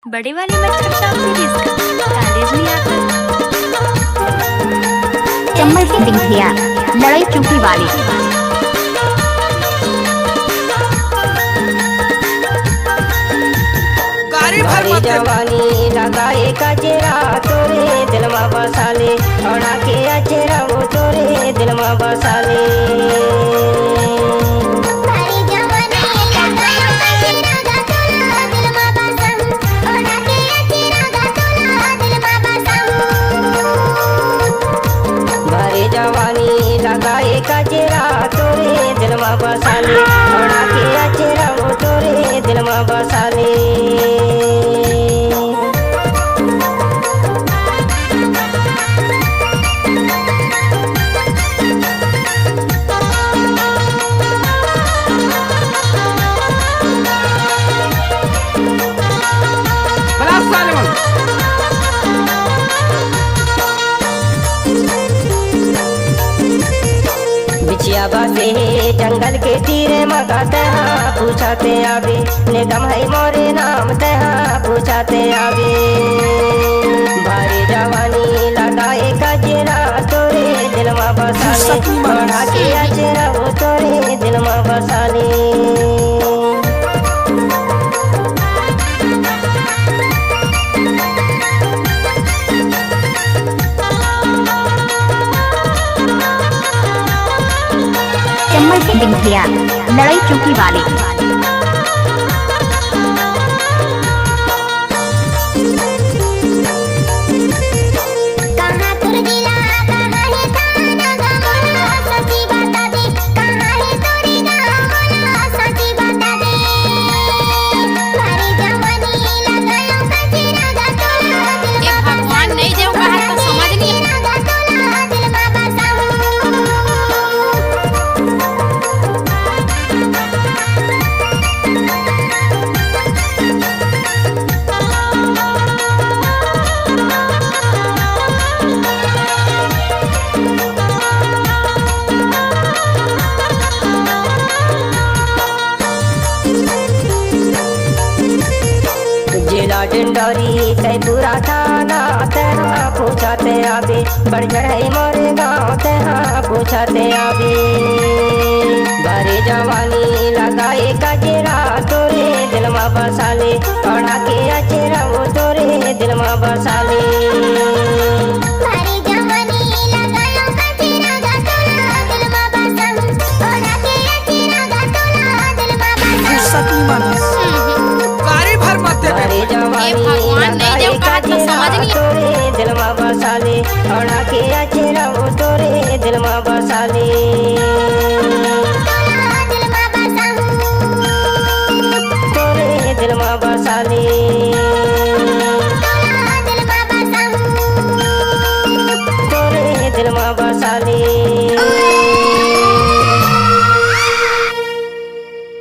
बड़े वाली मच्छर शॉप सीरीज का कॉलेज में आकर चम्मल की पिंकिया लड़ाई चुपी वाली भरी जवानी लगाए का चेहरा तोरे दिल में बसाले औड़ा के चेहरा वो तोरे दिल में बसाले भरी जवानी लगाए का चेहरा तोरे दिल में बसाले औड़ा के चेहरा वो तोरे दिल में बसाले बिछिया बासे जंगल के तीरे मगाते हाँ पूछाते आवे निगम है मोरे नाम ते हाँ पूछाते आवे भारी जवानी लगाए का जेरा तोरे दिल में बसाले बढ़ा के चेहरा वो तोरे दिल में बसाले चम्मल की पिंकिया लड़ाई चुपी वाली जिला डिंडोरी तय पूरा थाना तेरा पूछाते आवे बढ़ चढ़े मोरे गाँव तेरा पूछाते आवे भरी जवानी लगाए का चेहरा तोरे दिल में बसाले बढ़ा के चेहरा वो तोरे दिल में बसाले भरी जवानी लगाए का चेहरा तोरे दिल में बसाले औड़ा के चेहरा वो तोरे दिल में बसाले तोरे दिल में बसाले तोरे दिल में बसाले